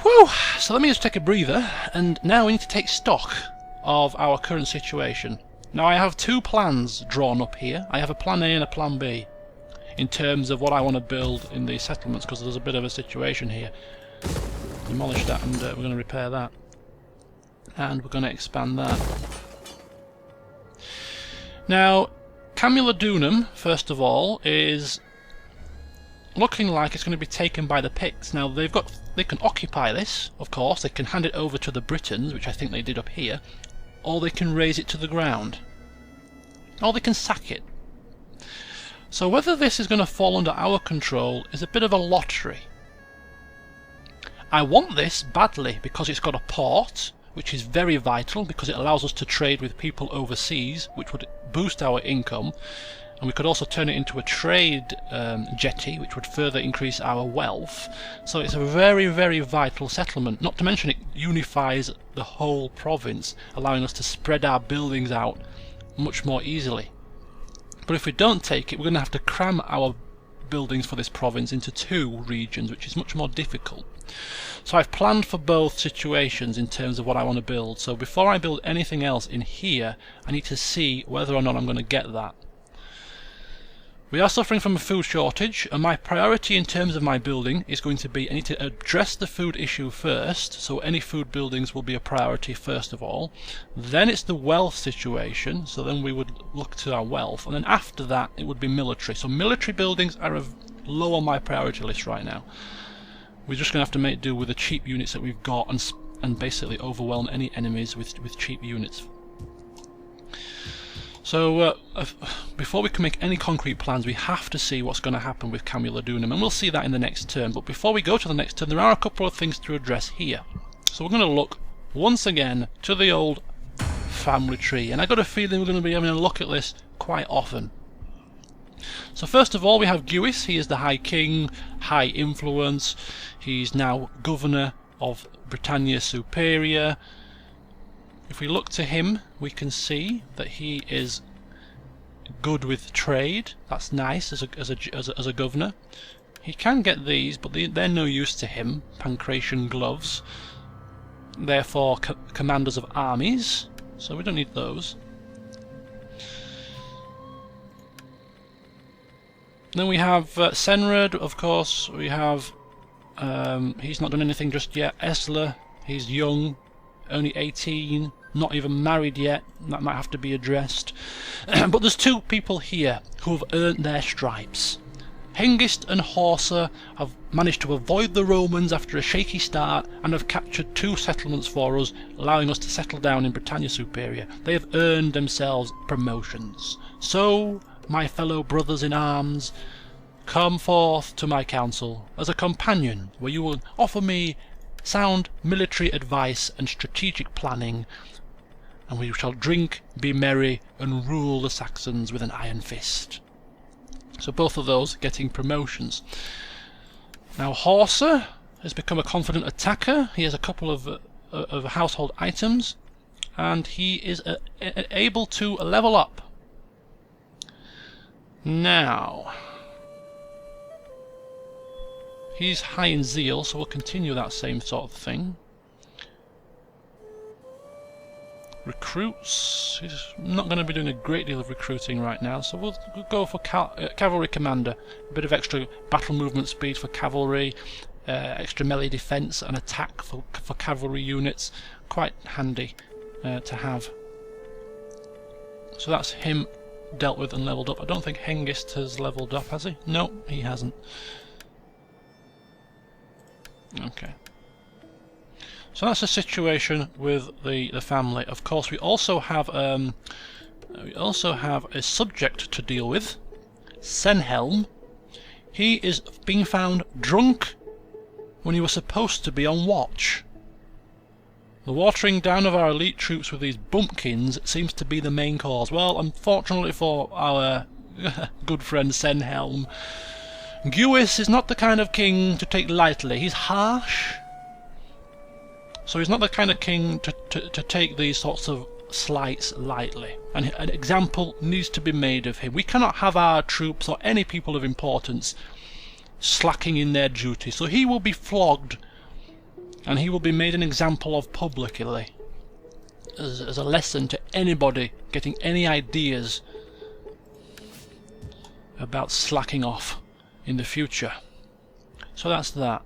Whew! So let me just take a breather, and now we need to take stock of our current situation. Now I have two plans drawn up here. I have a plan A and a plan B in terms of what I want to build in these settlements, because there's a bit of a situation here. Demolish that, and we're going to repair that. And we're going to expand that. Now, Camulodunum, first of all, is looking like it's going to be taken by the Picts. Now, they can occupy this, of course. They can hand it over to the Britons, which I think they did up here, or they can raze it to the ground, or they can sack it. So whether this is going to fall under our control is a bit of a lottery. I want this badly because it's got a port, which is very vital because it allows us to trade with people overseas, which would boost our income, and we could also turn it into a trade jetty, which would further increase our wealth. So it's a very, very vital settlement. Not to mention it unifies the whole province, allowing us to spread our buildings out much more easily. But if we don't take it, we're going to have to cram our buildings for this province into two regions, which is much more difficult. So I've planned for both situations in terms of what I want to build. So before I build anything else in here, I need to see whether or not I'm going to get that. We are suffering from a food shortage, and my priority in terms of my building is going to be, I need to address the food issue first, so any food buildings will be a priority first of all. Then it's the wealth situation, so then we would look to our wealth, and then after that it would be military. So military buildings are low on my priority list right now. We're just going to have to make do with the cheap units that we've got and basically overwhelm any enemies with cheap units. So before we can make any concrete plans, we have to see what's going to happen with Camulodunum, and we'll see that in the next turn. But before we go to the next turn, there are a couple of things to address here. So we're going to look once again to the old family tree, and I got a feeling we're going to be having a look at this quite often. So first of all, we have Gewis. He is the High King, high influence. He's now governor of Britannia Superior. If we look to him, we can see that he is good with trade. That's nice as a governor. He can get these, but they're no use to him. Pancration gloves. Therefore, commanders of armies. So we don't need those. Then we have Senred, of course. We have he's not done anything just yet. Attila, he's young, only 18. Not even married yet. That might have to be addressed. But there's two people here who have earned their stripes. Hengist and Horsa have managed to avoid the Romans after a shaky start and have captured two settlements for us, allowing us to settle down in Britannia Superior. They have earned themselves promotions. So, my fellow brothers in arms, come forth to my council as a companion, where you will offer me sound military advice and strategic planning, and we shall drink, be merry, and rule the Saxons with an iron fist. So both of those getting promotions. Now Horsa has become a confident attacker. He has a couple of household items, and he is able to level up. Now, he's high in zeal, so we'll continue that same sort of thing. Recruits, he's not going to be doing a great deal of recruiting right now, so we'll go for cavalry commander. A bit of extra battle movement speed for cavalry, extra melee defense and attack for cavalry units. Quite handy to have. So that's him dealt with and leveled up. I don't think Hengist has leveled up, has he? No, he hasn't. Okay. So that's the situation with the family. Of course, we also have a subject to deal with, Senhelm. He is being found drunk when he was supposed to be on watch. The watering down of our elite troops with these bumpkins seems to be the main cause. Well, unfortunately for our good friend Senhelm, Gewis is not the kind of king to take lightly. He's harsh. So he's not the kind of king to take these sorts of slights lightly. And an example needs to be made of him. We cannot have our troops or any people of importance slacking in their duty. So he will be flogged and he will be made an example of publicly as a lesson to anybody getting any ideas about slacking off in the future. So that's that.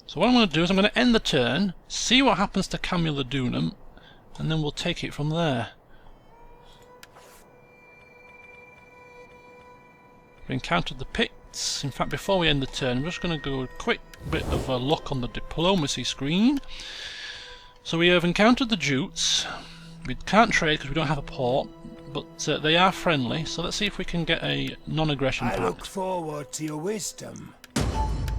So what I'm going to do is I'm going to end the turn, see what happens to Camulodunum, and then we'll take it from there. We encountered the Picts. In fact, before we end the turn, I'm just going to go a quick bit of a look on the diplomacy screen. So we have encountered the Jutes. We can't trade because we don't have a port, but they are friendly, so let's see if we can get a non-aggression pact. I look forward to your wisdom.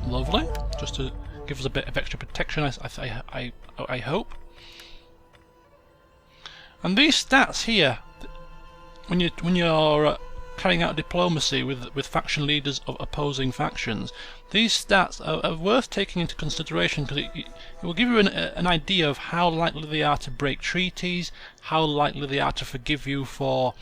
Lovely, just to give us a bit of extra protection, I hope. And these stats here, when you're carrying out diplomacy with faction leaders of opposing factions, these stats are worth taking into consideration, because it will give you an idea of how likely they are to break treaties, how likely they are to forgive you for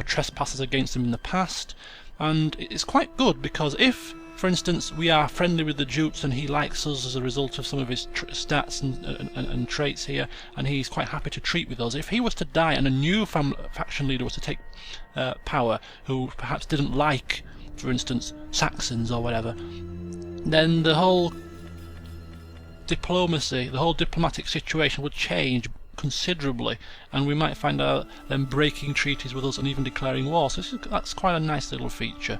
trespasses against them in the past. And it's quite good, because if, for instance, we are friendly with the Jutes and he likes us as a result of some of his stats and traits here, and he's quite happy to treat with us, if he was to die and a new faction leader was to take power, who perhaps didn't like, for instance, Saxons or whatever, then the whole diplomacy, the whole diplomatic situation would change considerably, and we might find out them breaking treaties with us and even declaring war. So that's quite a nice little feature.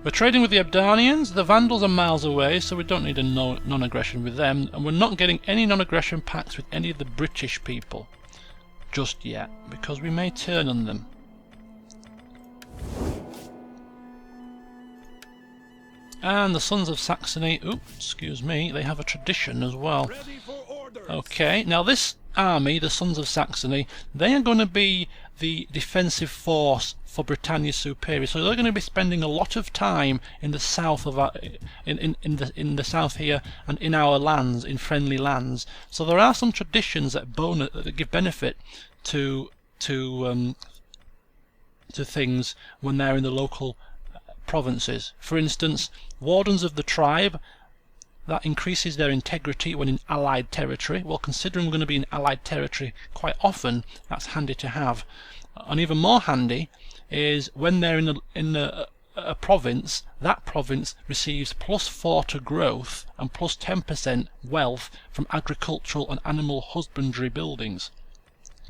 We're trading with the Abdanians. The Vandals are miles away, so we don't need a non-aggression with them, and we're not getting any non-aggression pacts with any of the British people just yet, because we may turn on them. And the Sons of Saxony, oops, excuse me, they have a tradition as well. Okay, now this army, the Sons of Saxony, they are going to be the defensive force for Britannia Superior, so they're going to be spending a lot of time in the south of our, in the south here, and in our lands, in friendly lands. So there are some traditions that give benefit to things when they're in the local provinces. For instance, Wardens of the Tribe, that increases their integrity when in allied territory. Well, considering we're going to be in allied territory quite often, that's handy to have. And even more handy is when they're in a province, that province receives +4 to growth and +10% wealth from agricultural and animal husbandry buildings.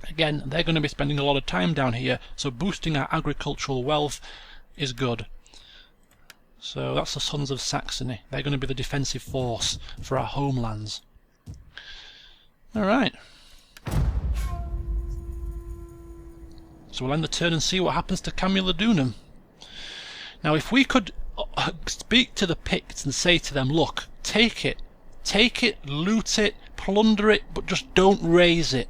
Again, they're going to be spending a lot of time down here, so boosting our agricultural wealth is good. So that's the Sons of Saxony. They're going to be the defensive force for our homelands. Alright. So we'll end the turn and see what happens to Camulodunum. Now if we could speak to the Picts and say to them, look, take it, loot it, plunder it, but just don't raise it.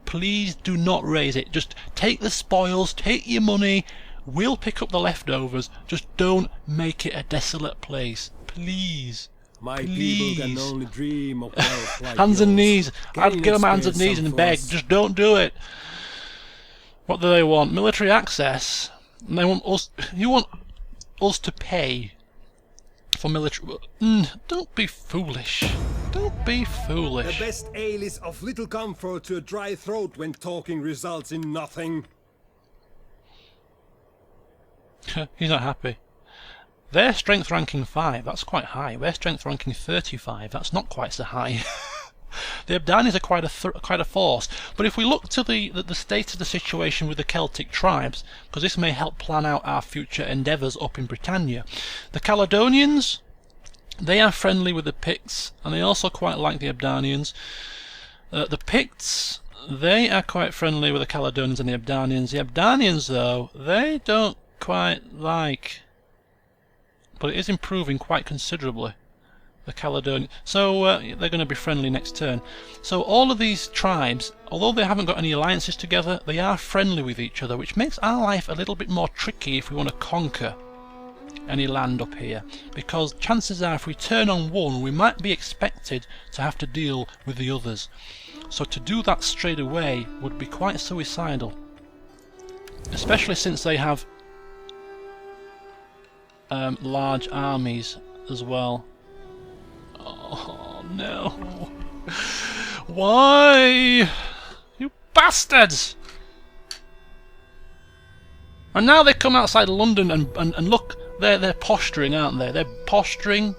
Please do not raise it. Just take the spoils, take your money, we'll pick up the leftovers, just don't make it a desolate place. Please. My please. people can only dream of wealth like hands and yours. knees. I'd get on my hands and Experience knees and some beg, force. just don't do it. What do they want? Military access. And they want us. You want us to pay for military. Don't be foolish. Don't be The foolish. best ale is of little comfort to a dry throat when talking results in nothing. He's not happy. Their strength ranking 5, that's quite high. Their strength ranking 35, that's not quite so high. The Abdanians are quite a force. But if we look to the state of the situation with the Celtic tribes, because this may help plan out our future endeavours up in Britannia, the Caledonians, they are friendly with the Picts, and they also quite like the Abdanians. The Picts, they are quite friendly with the Caledonians and the Abdanians. The Abdanians, though, they don't quite like, but it is improving quite considerably, the Caledonian. So they're going to be friendly next turn. So all of these tribes, although they haven't got any alliances together, they are friendly with each other, which makes our life a little bit more tricky if we want to conquer any land up here, because chances are if we turn on one, we might be expected to have to deal with the others. So to do that straight away would be quite suicidal, especially since they have large armies as well. Oh no. Why? You bastards! And now they come outside London and look, they're posturing, aren't they? They're posturing.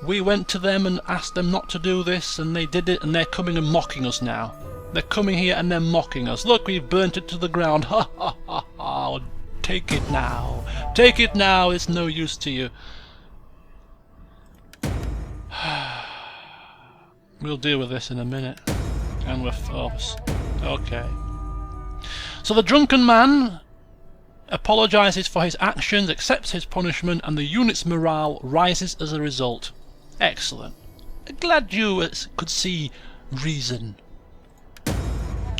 We went to them and asked them not to do this, and they did it, and they're coming and mocking us now. They're coming here and they're mocking us. Look, we've burnt it to the ground. Ha ha ha ha. Take it now. Take it now. It's no use to you. We'll deal with this in a minute. And we're forced. Okay. So the drunken man apologises for his actions, accepts his punishment, and the unit's morale rises as a result. Excellent. Glad you could see reason.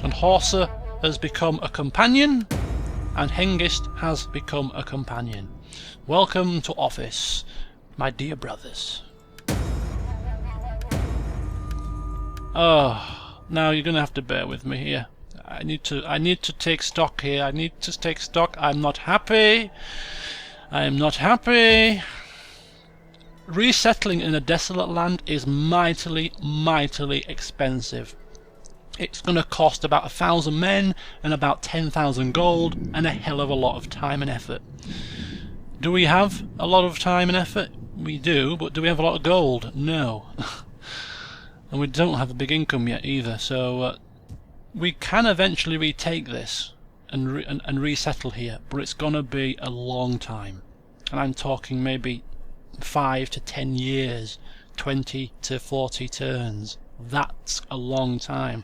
And Horsa has become a companion, and Hengist has become a companion. Welcome to office, my dear brothers. Oh, now you're going to have to bear with me here. I need to take stock here. I need to take stock. I'm not happy. I am not happy. Resettling in a desolate land is mightily, mightily expensive. It's going to cost about 1,000 men and about 10,000 gold and a hell of a lot of time and effort. Do we have a lot of time and effort? We do, but do we have a lot of gold? No. And we don't have a big income yet either, so we can eventually retake this and resettle here, but it's going to be a long time. And I'm talking maybe 5 to 10 years, 20 to 40 turns. That's a long time.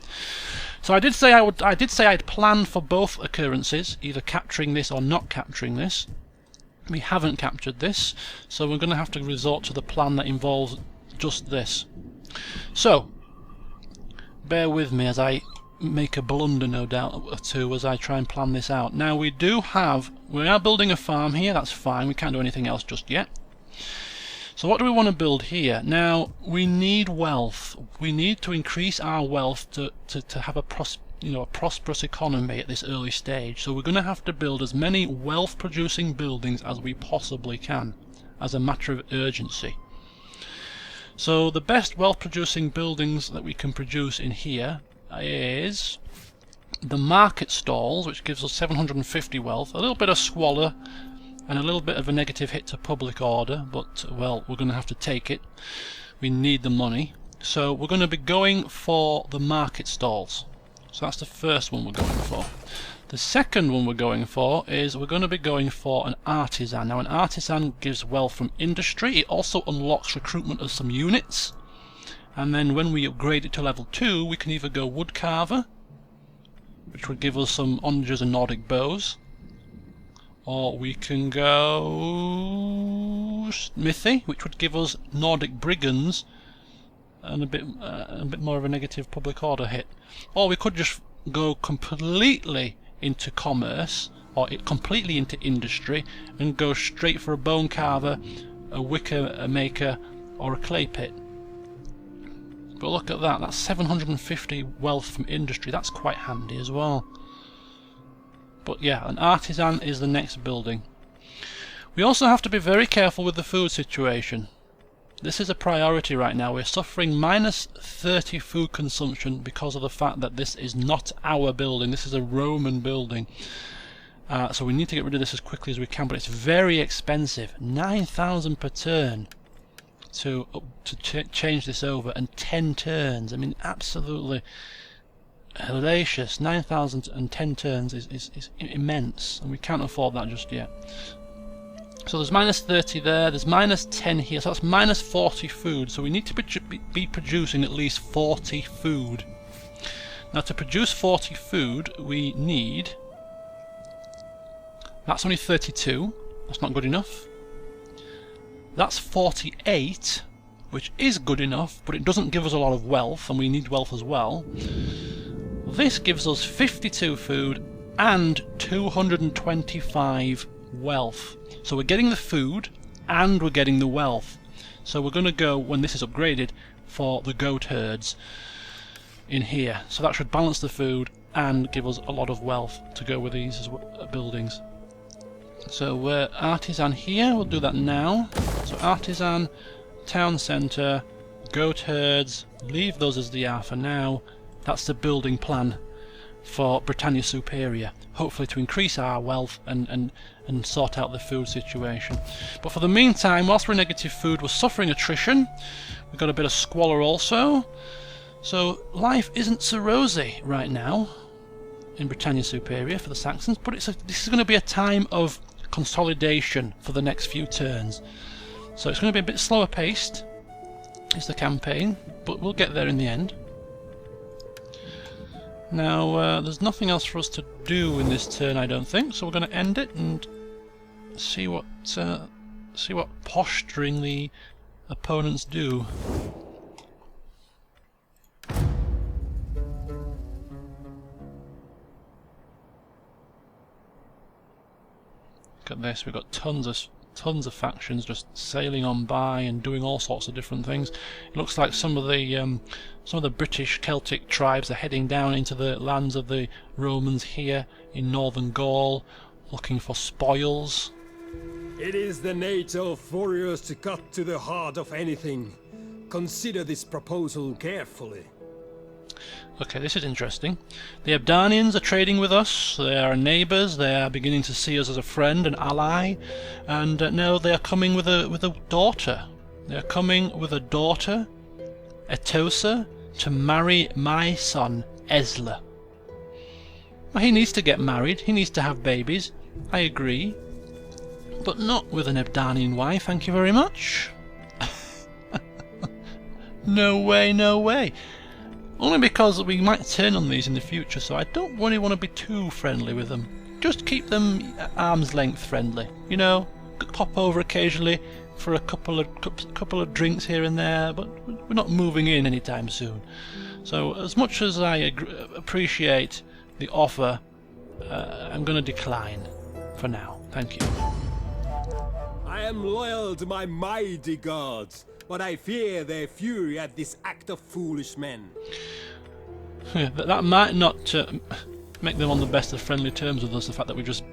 So I did say I'd planned for both occurrences, either capturing this or not capturing this. We haven't captured this, so we're going to have to resort to the plan that involves just this. So bear with me as I make a blunder, no doubt, or two, as I try and plan this out. Now we are building a farm here. That's fine. We can't do anything else just yet. So what do we want to build here? Now, we need wealth. We need to increase our wealth to have a prosperous economy at this early stage. So we're going to have to build as many wealth-producing buildings as we possibly can, as a matter of urgency. So the best wealth-producing buildings that we can produce in here is the market stalls, which gives us 750 wealth, a little bit of squalor, and a little bit of a negative hit to public order, but, well, we're going to have to take it. We need the money. So we're going to be going for the market stalls. So that's the first one we're going for. The second one we're going for is we're going to be going for an artisan. Now, an artisan gives wealth from industry. It also unlocks recruitment of some units. And then when we upgrade it to level 2, we can either go woodcarver, which would give us some onagers and Nordic bows, or we can go smithy, which would give us Nordic brigands and a bit more of a negative public order hit. Or we could just go completely into commerce, or completely into industry, and go straight for a bone carver, a wicker maker, or a clay pit. But look at that, that's 750 wealth from industry. That's quite handy as well. But yeah, an artisan is the next building. We also have to be very careful with the food situation. This is a priority right now. We're suffering minus 30 food consumption because of the fact that this is not our building. This is a Roman building. So we need to get rid of this as quickly as we can, but it's very expensive. 9,000 per turn to change this over, and 10 turns. I mean, absolutely hellacious. 9,000 and 10 turns is immense, and we can't afford that just yet. So there's minus 30 there, there's minus 10 here, so that's minus 40 food. So we need to be producing at least 40 food. Now, to produce 40 food, we need... That's only 32, that's not good enough. That's 48, which is good enough, but it doesn't give us a lot of wealth, and we need wealth as well. This gives us 52 food and 225 wealth. So we're getting the food and we're getting the wealth. So we're going to go, when this is upgraded, for the goat herds in here. So that should balance the food and give us a lot of wealth to go with these as buildings. So artisan here, we'll do that now. So artisan, town centre, goat herds, leave those as they are for now. That's the building plan for Britannia Superior, hopefully to increase our wealth and sort out the food situation. But for the meantime, whilst we're negative food, we're suffering attrition. We've got a bit of squalor also. So life isn't so rosy right now in Britannia Superior for the Saxons, but this is going to be a time of consolidation for the next few turns. So it's going to be a bit slower paced, is the campaign, but we'll get there in the end. Now, there's nothing else for us to do in this turn, I don't think, so we're going to end it and see what posturing the opponents do. Look at this, we've got tons of factions just sailing on by and doing all sorts of different things. It looks like some of the British Celtic tribes are heading down into the lands of the Romans here in northern Gaul, looking for spoils. It is the nature of warriors to cut to the heart of anything. Consider this proposal carefully. Okay, this is interesting. The Abdanians are trading with us, they are neighbours, they are beginning to see us as a friend, an ally, and now they are coming with a daughter. They are coming with a daughter, Etosa, to marry my son, Esla. Well, he needs to get married, he needs to have babies, I agree, but not with an Abdanian wife, thank you very much. No way, no way. Only because we might turn on these in the future, so I don't really want to be too friendly with them. Just keep them at arm's length friendly, you know, pop over occasionally for a couple of drinks here and there, but we're not moving in anytime soon. So as much as I appreciate the offer, I'm going to decline for now. Thank you. I am loyal to my mighty gods, but I fear their fury at this act of foolish men. That might not make them on the best of friendly terms with us, the fact that we just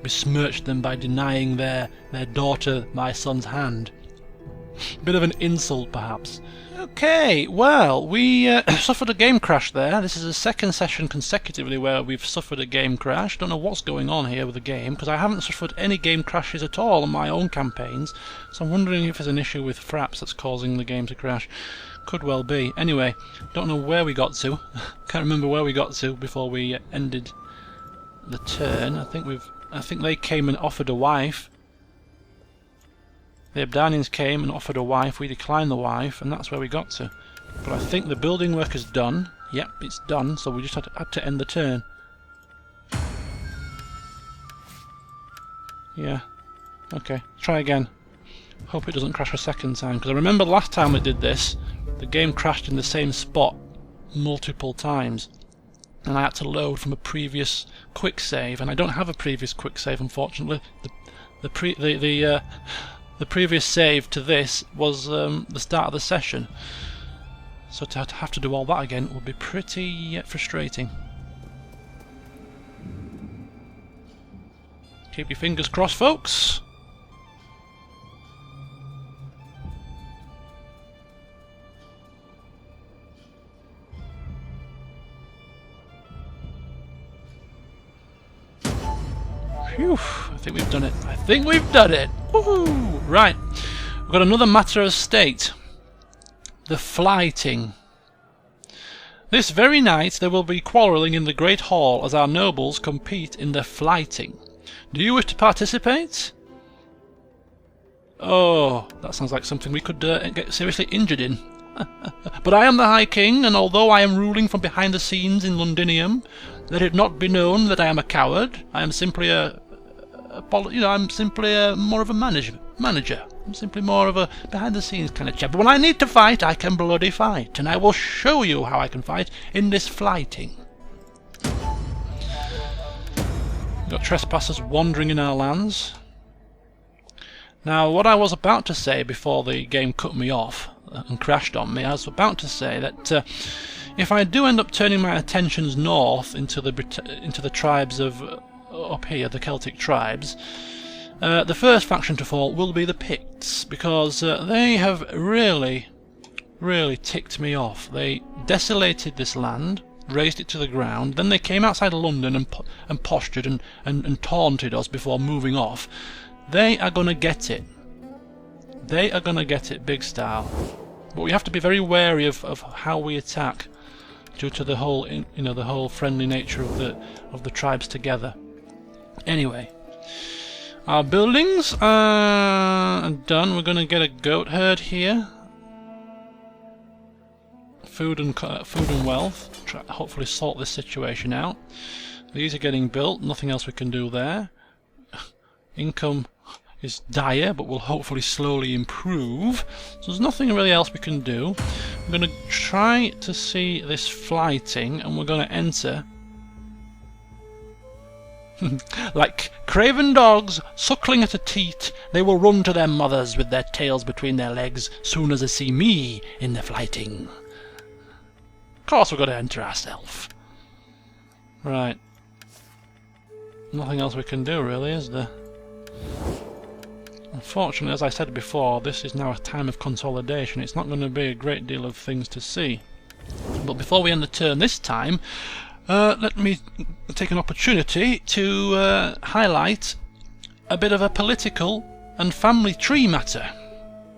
besmirched them by denying their daughter my son's hand. Bit of an insult, perhaps. Okay, well, we suffered a game crash there. This is the second session consecutively where we've suffered a game crash. Don't know what's going on here with the game, because I haven't suffered any game crashes at all on my own campaigns, so I'm wondering if there's an issue with Fraps that's causing the game to crash. Could well be. Anyway, don't know where we got to. Can't remember where we got to before we ended the turn. I think they came and offered a wife. The Abdanians came and offered a wife, we declined the wife, and that's where we got to. But I think the building work is done. Yep, it's done, so we just had to end the turn. Yeah. Okay, try again. Hope it doesn't crash a second time, because I remember last time it did this, the game crashed in the same spot multiple times, and I had to load from a previous quick save, and I don't have a previous quick save, unfortunately. The previous save to this was the start of the session, so to have to do all that again would be pretty frustrating. Keep your fingers crossed, folks. Phew, I think we've done it. I think we've done it. Woohoo! Right, we've got another matter of state. The flighting. This very night there will be quarrelling in the Great Hall as our nobles compete in the flighting. Do you wish to participate? Oh, that sounds like something we could get seriously injured in. But I am the High King, and although I am ruling from behind the scenes in Londinium, let it not be known that I am a coward. I am simply I'm simply more of a manager. I'm simply more of a behind-the-scenes kind of chap. But when I need to fight, I can bloody fight, and I will show you how I can fight in this flighting. We've got trespassers wandering in our lands. Now, what I was about to say before the game cut me off and crashed on me, I was about to say that if I do end up turning my attentions north into the tribes of up here, the Celtic tribes, the first faction to fall will be the Picts, because they have really really ticked me off. They desolated this land, razed it to the ground, then they came outside of London and postured and taunted us before moving off. They are going to get it. They are going to get it big style. But we have to be very wary of how we attack, due to the whole, the whole friendly nature of the tribes together. Anyway, our buildings are done. We're going to get a goat herd here. Food and wealth. Hopefully sort this situation out. These are getting built. Nothing else we can do there. Income is dire, but will hopefully slowly improve. So there's nothing really else we can do. I'm going to try to see this flighting, and we're going to enter. Like craven dogs suckling at a teat, they will run to their mothers with their tails between their legs soon as they see me in the flighting. Of course we're going to enter ourselves. Right. Nothing else we can do really, is there? Unfortunately, as I said before, this is now a time of consolidation. It's not going to be a great deal of things to see. But before we end the turn this time, let me take an opportunity to highlight a bit of a political and family tree matter.